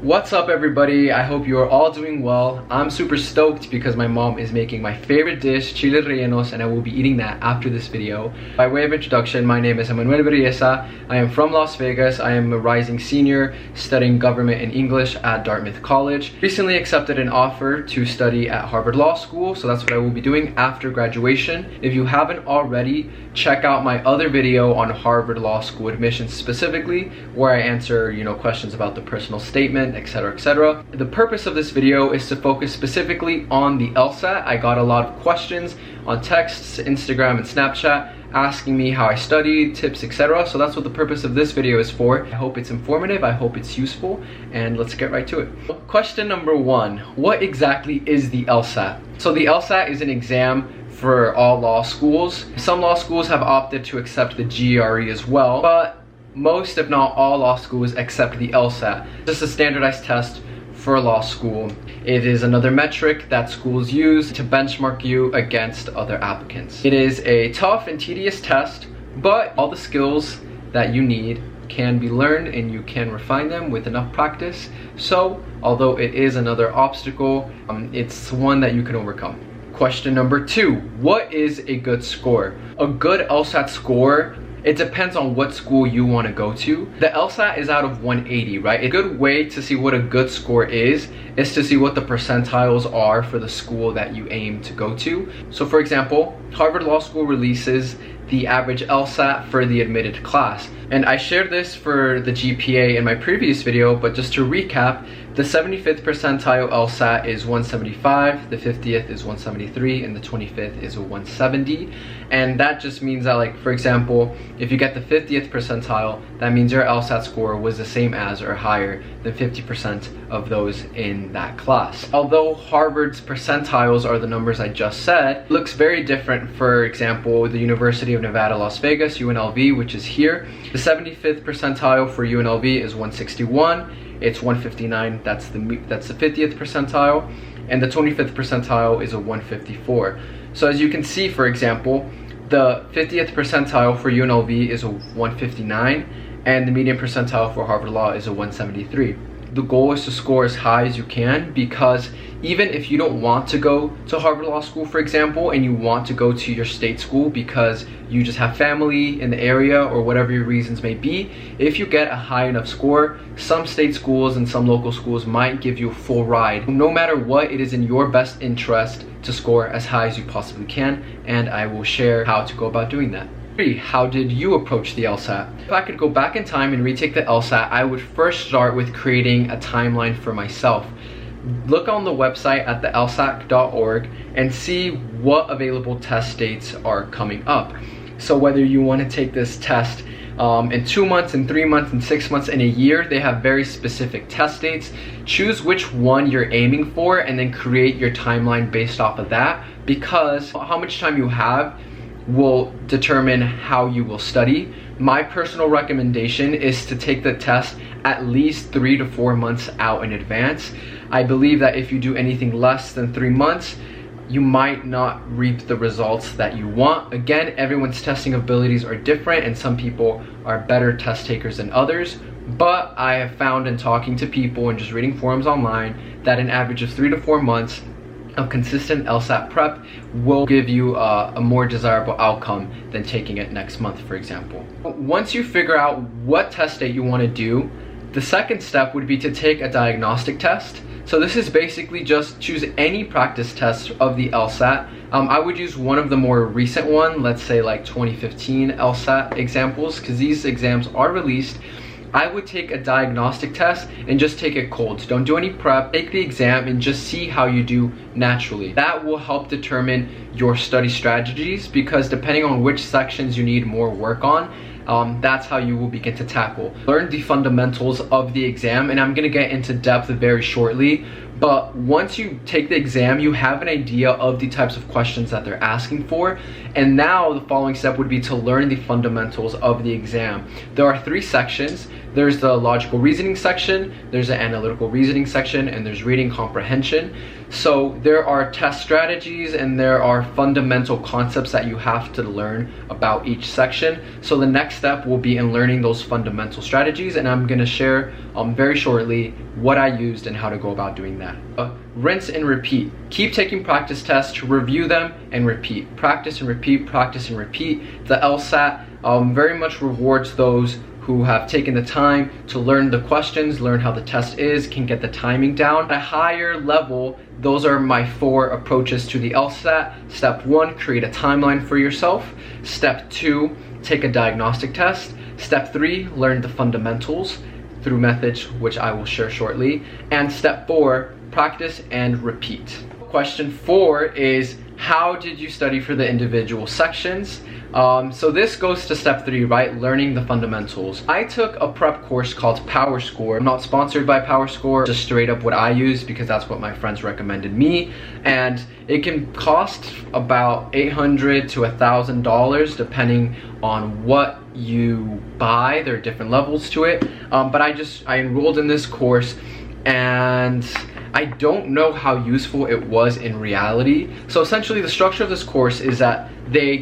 What's up everybody? I hope you are all doing well. I'm super stoked because my mom is making my favorite dish, chile rellenos, and I will be eating that after this video. By way of introduction, my name is Emmanuel Berrelleza. I am from Las Vegas. I am a rising senior studying government and English at Dartmouth College. Recently accepted an offer to study at Harvard Law School, so that's what I will be doing after graduation. If you haven't already, check out my other video on Harvard Law School admissions specifically, where I answer, questions about the personal statement, etc, etc. The purpose of this video is to focus specifically on the LSAT. I got a lot of questions on texts, Instagram, and Snapchat asking me how I studied, tips, etc. So that's what the purpose of this video is for. I hope it's informative, I hope it's useful, and let's get right to it. Question number one, what exactly is the LSAT? So the LSAT is an exam for all law schools. Some law schools have opted to accept the GRE as well, but most, if not all, law schools accept the LSAT. This is a standardized test for law school. It is another metric that schools use to benchmark you against other applicants. It is a tough and tedious test, but all the skills that you need can be learned and you can refine them with enough practice. So, although it is another obstacle, it's one that you can overcome. Question number two, what is a good score? A good LSAT score, it depends on what school you want to go to. The LSAT is out of 180, right? A good way to see what a good score is to see what the percentiles are for the school that you aim to go to. So for example, Harvard Law School releases the average LSAT for the admitted class. And I shared this for the GPA in my previous video, but just to recap, the 75th percentile LSAT is 175, the 50th is 173, and the 25th is a 170. And that just means that, like, for example, if you get the 50th percentile, that means your LSAT score was the same as or higher than 50% of those in that class. Although Harvard's percentiles are the numbers I just said, it looks very different. For example, the University of Nevada, Las Vegas, UNLV, which is here. The 75th percentile for UNLV is 161. It's 159, that's the 50th percentile, and the 25th percentile is a 154. So as you can see, for example, the 50th percentile for UNLV is a 159, and the median percentile for Harvard Law is a 173. The goal is to score as high as you can, because even if you don't want to go to Harvard Law School, for example, and you want to go to your state school because you just have family in the area or whatever your reasons may be, if you get a high enough score, some state schools and some local schools might give you a full ride. No matter what, it is in your best interest to score as high as you possibly can, and I will share how to go about doing that. How did you approach the LSAT? If I could go back in time and retake the LSAT, I would first start with creating a timeline for myself. Look on the website at thelsat.org and see what available test dates are coming up. So whether you want to take this test in 2 months, in 3 months, in 6 months, in a year, they have very specific test dates. Choose which one you're aiming for and then create your timeline based off of that, because how much time you have will determine how you will study. My personal recommendation is to take the test at least 3 to 4 months out in advance. I believe that if you do anything less than 3 months, you might not reap the results that you want. Again, everyone's testing abilities are different and some people are better test takers than others, but I have found in talking to people and just reading forums online that an average of 3 to 4 months of consistent LSAT prep will give you a more desirable outcome than taking it next month, for example. Once you figure out what test date you want to do, the second step would be to take a diagnostic test. So this is basically just choose any practice test of the LSAT. I would use one of the more recent one, let's say like 2015 LSAT examples, because these exams are released. I would take a diagnostic test and just take it cold. Don't do any prep, take the exam and just see how you do naturally. That will help determine your study strategies, because depending on which sections you need more work on, that's how you will begin to tackle. Learn the fundamentals of the exam, and I'm gonna get into depth very shortly, but once you take the exam, you have an idea of the types of questions that they're asking for, and now the following step would be to learn the fundamentals of the exam. There are 3 sections. There's the logical reasoning section, there's the analytical reasoning section, and there's reading comprehension. So there are test strategies and there are fundamental concepts that you have to learn about each section. So the next step will be in learning those fundamental strategies, and I'm going to share very shortly what I used and how to go about doing that. Rinse and repeat. Keep taking practice tests, review them, and repeat. Practice and repeat, practice and repeat. The LSAT very much rewards those who have taken the time to learn the questions, learn how the test is, can get the timing down. At a higher level, those are my 4 approaches to the LSAT. Step 1, create a timeline for yourself. Step 2, take a diagnostic test. Step 3, learn the fundamentals through methods which I will share shortly. And step 4, practice and repeat. Question 4 is, how did you study for the individual sections? So this goes to step 3, right? Learning the fundamentals. I took a prep course called PowerScore. I'm not sponsored by PowerScore, just straight up what I use because that's what my friends recommended me. And it can cost about $800 to $1,000 depending on what you buy. There are different levels to it. But I enrolled in this course, and I don't know how useful it was in reality. So essentially the structure of this course is that they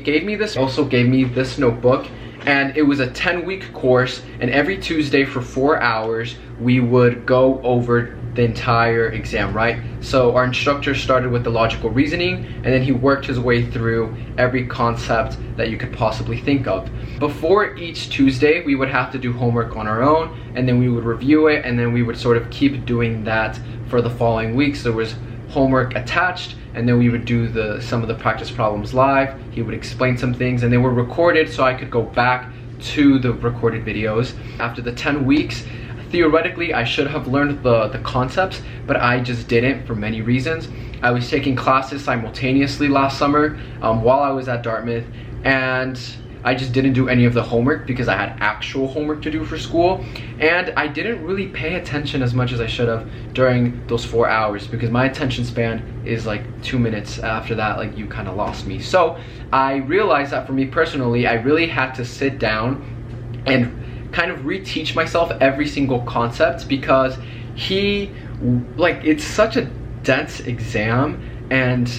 also gave me this notebook, and it was a 10-week course, and every Tuesday for 4 hours we would go over the entire exam, right? So our instructor started with the logical reasoning, and then he worked his way through every concept that you could possibly think of. Before each Tuesday, we would have to do homework on our own, and then we would review it, and then we would sort of keep doing that for the following weeks. There was homework attached, and then we would do some of the practice problems live. He would explain some things, and they were recorded so I could go back to the recorded videos. After the 10 weeks, theoretically I should have learned the concepts, but I just didn't for many reasons. I was taking classes simultaneously last summer while I was at Dartmouth, and I just didn't do any of the homework because I had actual homework to do for school, and I didn't really pay attention as much as I should have during those 4 hours because my attention span is like 2 minutes. After that, like, you kind of lost me. So I realized that for me personally, I really had to sit down and kind of reteach myself every single concept because it's such a dense exam, and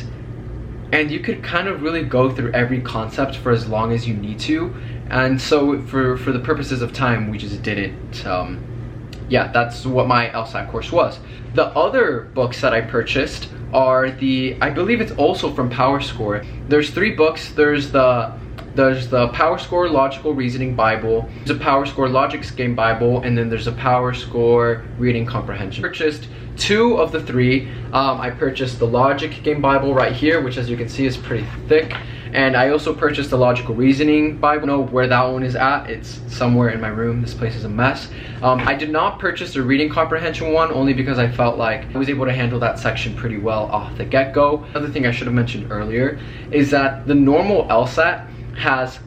you could kind of really go through every concept for as long as you need to. And so for the purposes of time, we just didn't. Yeah, that's what my LSAT course was. The other books that I purchased are I believe it's also from PowerScore. There's 3 books. There's the PowerScore Logical Reasoning Bible, there's a PowerScore Logics Game Bible, and then there's a PowerScore Reading Comprehension. I purchased 2 of the 3. I purchased the Logic Game Bible right here, which as you can see is pretty thick, and I also purchased the Logical Reasoning Bible. I don't know where that one is at. It's somewhere in my room. This place is a mess. I did not purchase the Reading Comprehension one only because I felt like I was able to handle that section pretty well off the get-go. Another thing I should have mentioned earlier is that the normal LSAT has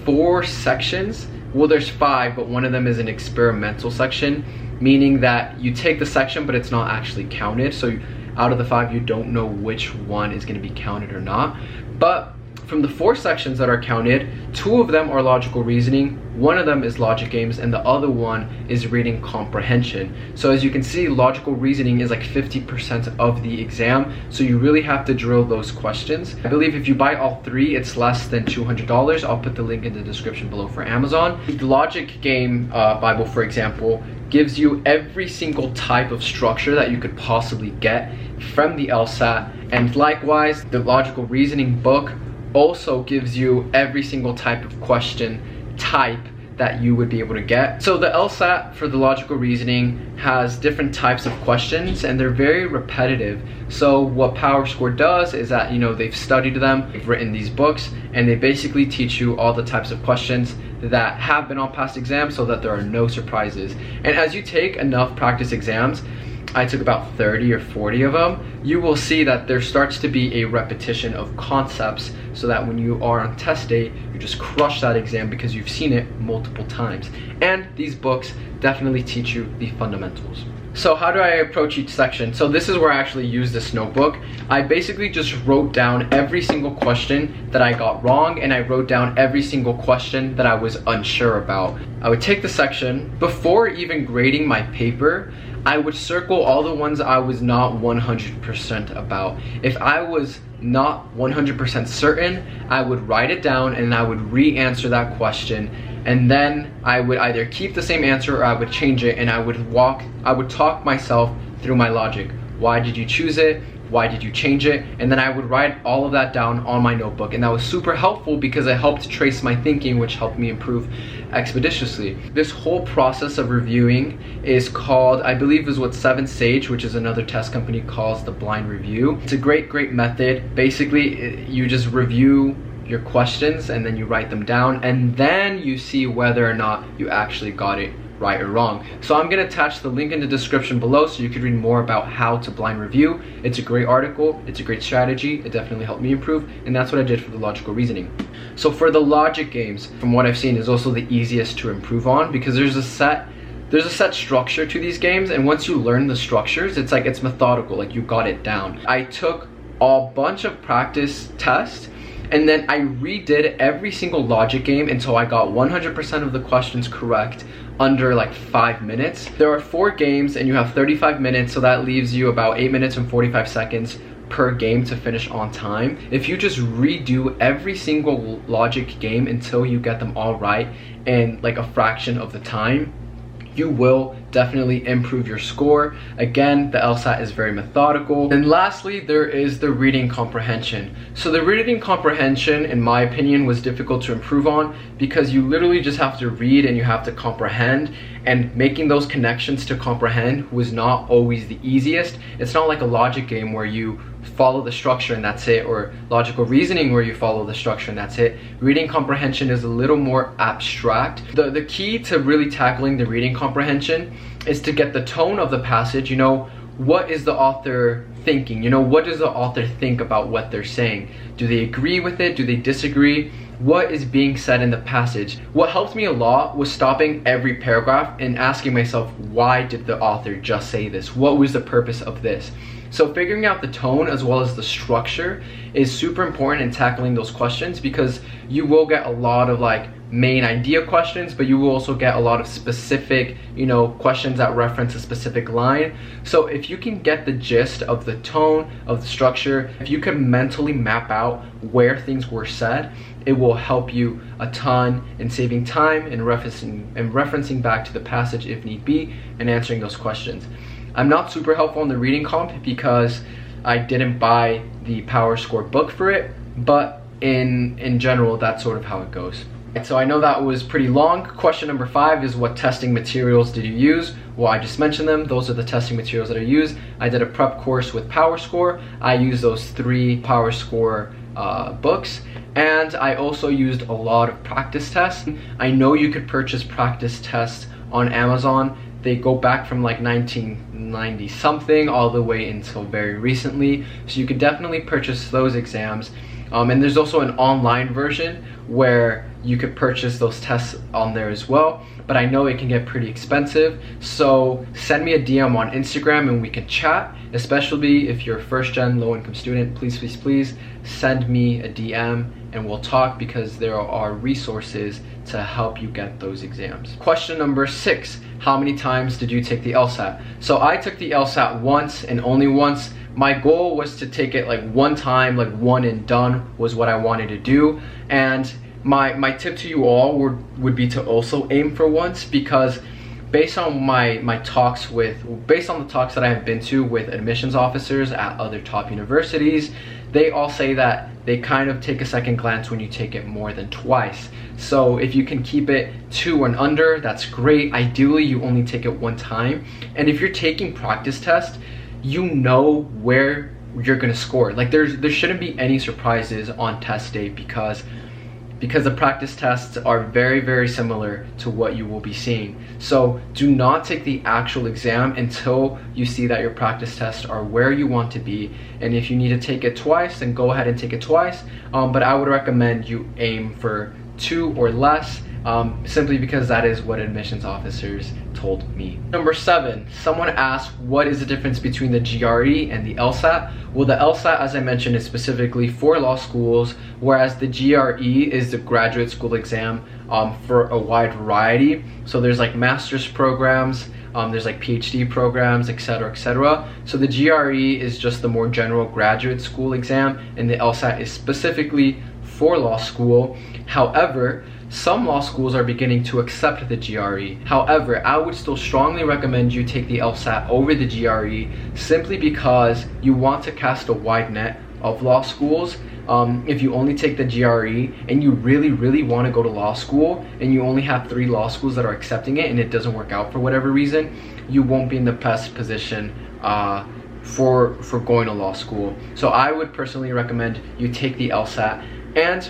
4 sections. Well, there's 5, but one of them is an experimental section, meaning that you take the section but it's not actually counted. So out of the 5, you don't know which one is going to be counted or not. But from the 4 sections that are counted, 2 of them are logical reasoning, 1 of them is logic games, and the other one is reading comprehension. So as you can see, logical reasoning is like 50% of the exam, so you really have to drill those questions. I believe if you buy all 3, it's less than $200. I'll put the link in the description below for Amazon. The logic game Bible, for example, gives you every single type of structure that you could possibly get from the LSAT, and likewise, the logical reasoning book also gives you every single type of question type that you would be able to get. So the LSAT for the logical reasoning has different types of questions, and they're very repetitive. So what PowerScore does is that, they've studied them, they've written these books, and they basically teach you all the types of questions that have been on past exams so that there are no surprises. And as you take enough practice exams, I took about 30 or 40 of them, you will see that there starts to be a repetition of concepts so that when you are on test day, you just crush that exam because you've seen it multiple times. And these books definitely teach you the fundamentals. So how do I approach each section? So this is where I actually use this notebook. I basically just wrote down every single question that I got wrong, and I wrote down every single question that I was unsure about. I would take the section. Before even grading my paper, I would circle all the ones I was not 100% about. If I was not 100% certain, I would write it down and I would re-answer that question and then I would either keep the same answer or I would change it, and I would talk myself through my logic. Why did you choose it? Why did you change it? And then I would write all of that down on my notebook, and that was super helpful because it helped trace my thinking, which helped me improve expeditiously. This whole process of reviewing is called, I believe is what 7 Sage, which is another test company, calls the blind review. It's a great method. Basically, you just review your questions and then you write them down, and then you see whether or not you actually got it right or wrong. So I'm gonna attach the link in the description below so you can read more about how to blind review. It's a great article, it's a great strategy, it definitely helped me improve, and that's what I did for the logical reasoning. So for the logic games, from what I've seen, is also the easiest to improve on because there's a set structure to these games, and once you learn the structures, it's like it's methodical, like you got it down. I took a bunch of practice tests, and then I redid every single logic game until I got 100% of the questions correct under like 5 minutes. There are 4 games and you have 35 minutes, so that leaves you about 8 minutes and 45 seconds per game to finish on time. If you just redo every single logic game until you get them all right in like a fraction of the time, you will definitely improve your score. Again, the LSAT is very methodical. And lastly, there is the reading comprehension. So the reading comprehension, in my opinion, was difficult to improve on because you literally just have to read and you have to comprehend, and making those connections to comprehend was not always the easiest. It's not like a logic game where you follow the structure and that's it, or logical reasoning where you follow the structure and that's it. Reading comprehension is a little more abstract. The key to really tackling the reading comprehension is to get the tone of the passage. You know, what is the author thinking? You know, what does the author think about what they're saying? Do they agree with it? Do they disagree? What is being said in the passage? What helped me a lot was stopping every paragraph and asking myself, why did the author just say this? What was the purpose of this? So figuring out the tone as well as the structure is super important in tackling those questions, because you will get a lot of like main idea questions, but you will also get a lot of specific, you know, questions that reference a specific line. So if you can get the gist of the tone, of the structure, if you can mentally map out where things were said, it will help you a ton in saving time and referencing back to the passage if need be, and answering those questions. I'm not super helpful in the reading comp because I didn't buy the Power Score book for it, but in general, that's sort of how it goes. So I know that was pretty long. Question number 5 is, what testing materials did you use? Well, I just mentioned them. Those are the testing materials that I used. I did a prep course with Power Score. I used those 3 Power Score books, and I also used a lot of practice tests. I know you could purchase practice tests on Amazon. They go back from like 1990 something all the way until very recently, so you could definitely purchase those exams. And there's also an online version where you could purchase those tests on there as well, but I know it can get pretty expensive. So send me a DM on Instagram and we can chat, especially if you're a first-gen low-income student. Please send me a DM and we'll talk, because there are resources to help you get those exams. Question number 6, how many times did you take the LSAT? So I took the LSAT once and only once. My goal was to take it like one time, like one and done was what I wanted to do. And my tip to you all would be to also aim for once, because based on the talks that I have been to with admissions officers at other top universities, they all say that they kind of take a second glance when you take it more than twice. So if you can keep it 2 and under, that's great. Ideally, you only take it 1 time. And if you're taking practice tests, you know where you're gonna score. Like there shouldn't be any surprises on test day, because the practice tests are very similar to what you will be seeing. So do not take the actual exam until you see that your practice tests are where you want to be. And if you need to take it twice, then go ahead and take it twice. But I would recommend you aim for 2 or less, simply because that is what admissions officers told me. Number 7, someone asked, what is the difference between the GRE and the LSAT? Well, the LSAT, as I mentioned, is specifically for law schools, whereas the GRE is the graduate school exam for a wide variety. So there's like master's programs, there's like PhD programs, etc. So the GRE is just the more general graduate school exam, and the LSAT is specifically for law school. However, some law schools are beginning to accept the GRE. However, I would still strongly recommend you take the LSAT over the GRE simply because you want to cast a wide net of law schools. If you only take the GRE and you really want to go to law school and you only have 3 law schools that are accepting it and it doesn't work out for whatever reason, you won't be in the best position for going to law school. So I would personally recommend you take the LSAT. And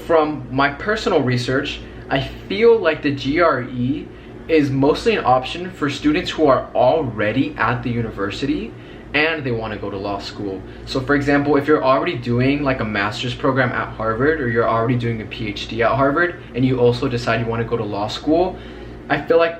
from my personal research, I feel like the GRE is mostly an option for students who are already at the university and they want to go to law school. So for example, if you're already doing like a master's program at Harvard, or you're already doing a PhD at Harvard, and you also decide you want to go to law school, I feel like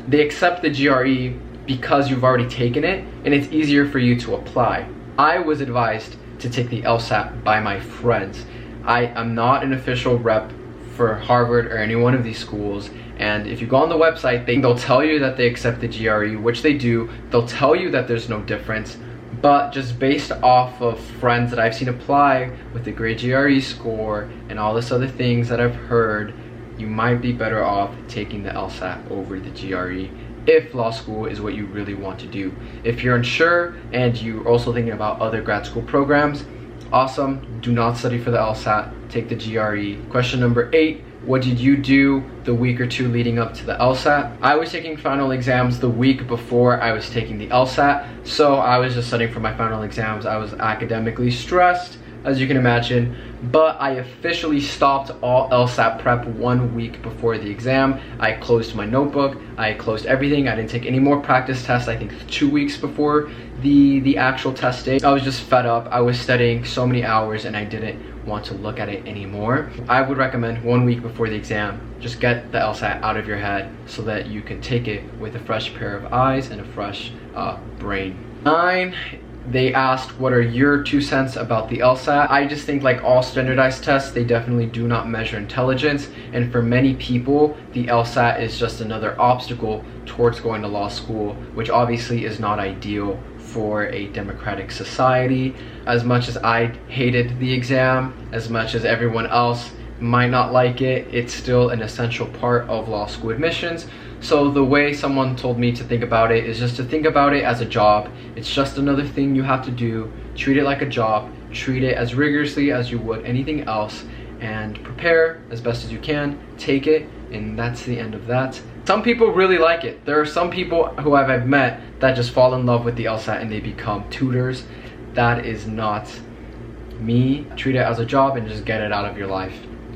they accept the GRE because you've already taken it and it's easier for you to apply. I was advised to take the LSAT by my friends. I am not an official rep for Harvard or any one of these schools, and if you go on the website, they'll tell you that they accept the GRE, which they do. They'll tell you that there's no difference, but just based off of friends that I've seen apply with a great GRE score and all this other things that I've heard, you might be better off taking the LSAT over the GRE if law school is what you really want to do. If you're unsure and you're also thinking about other grad school programs, awesome, do not study for the LSAT, take the GRE. Question number 8, what did you do the week or 2 leading up to the LSAT? I was taking final exams the week before I was taking the LSAT, so I was just studying for my final exams. I was academically stressed, as you can imagine, but I officially stopped all LSAT prep 1 week before the exam. I closed my notebook, I closed everything. I didn't take any more practice tests, I think 2 weeks before the actual test date. I was just fed up. I was studying so many hours and I didn't want to look at it anymore. I would recommend 1 week before the exam, just get the LSAT out of your head so that you can take it with a fresh pair of eyes and a fresh brain. 9, they asked, what are your 2 cents about the LSAT? I just think, like all standardized tests, they definitely do not measure intelligence, and for many people the LSAT is just another obstacle towards going to law school, which obviously is not ideal for a democratic society. As much as I hated the exam, as much as everyone else might not like it, it's still an essential part of law school admissions. So the way someone told me to think about it is just to think about it as a job. It's just another thing you have to do. Treat it like a job. Treat it as rigorously as you would anything else, and prepare as best as you can. Take it, and that's the end of that. Some people really like it. There are some people who I've met that just fall in love with the LSAT and they become tutors. That is not me. Treat it as a job and just get it out of your life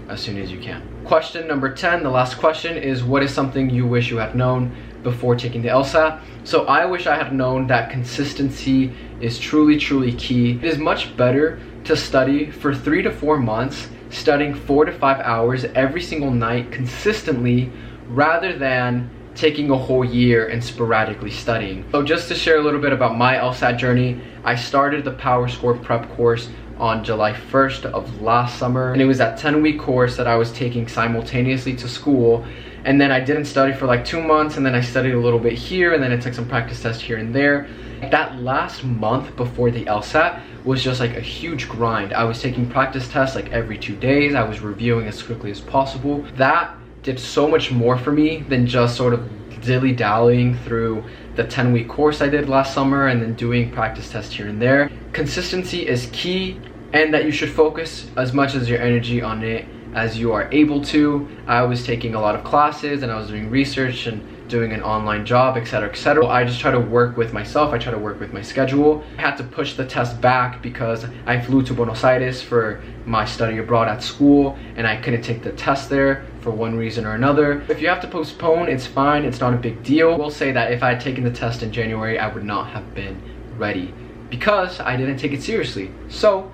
as soon as you can. Question number 10, the last question, is what is something you wish you had known before taking the LSAT? So I wish I had known that consistency is truly key. It is much better to study for 3 to 4 months, studying 4 to 5 hours every single night consistently, rather than taking a whole year and sporadically studying. So just to share a little bit about my LSAT journey, I started the Power Score prep course on July 1st of last summer, and it was that 10-week course that I was taking simultaneously to school. And then I didn't study for like 2 months, and then I studied a little bit here, and then I took some practice tests here and there. That last month before the LSAT was just like a huge grind. I was taking practice tests like every 2 days. I was reviewing as quickly as possible. That did so much more for me than just sort of dilly-dallying through the 10-week course I did last summer and then doing practice tests here and there. Consistency is key, and that you should focus as much as your energy on it as you are able to. I was taking a lot of classes and I was doing research and doing an online job, etc, etc. I just try to work with myself. I try to work with my schedule. I had to push the test back because I flew to Buenos Aires for my study abroad at school, and I couldn't take the test there for one reason or another. If you have to postpone, it's fine. It's not a big deal. I will say that if I had taken the test in January, I would not have been ready because I didn't take it seriously. So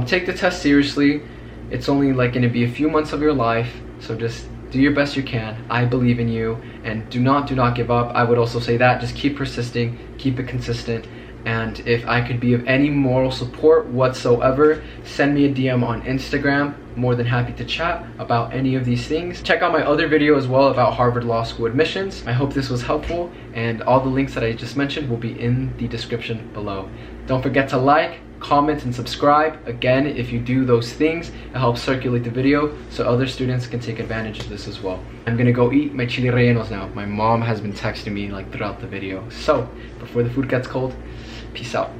take the test seriously. It's only like going to be a few months of your life, so just do your best you can. I believe in you, and do not give up. I would also say that just keep persisting, keep it consistent, and if I could be of any moral support whatsoever, send me a DM on Instagram. More than happy to chat about any of these things. Check out my other video as well about Harvard Law School admissions. I hope this was helpful, and all the links that I just mentioned will be in the description below. Don't forget to like, comment, and subscribe. Again, if you do those things, it helps circulate the video so other students can take advantage of this as well. I'm gonna go eat my chili rellenos now. My mom has been texting me like throughout the video. So before the food gets cold, peace out.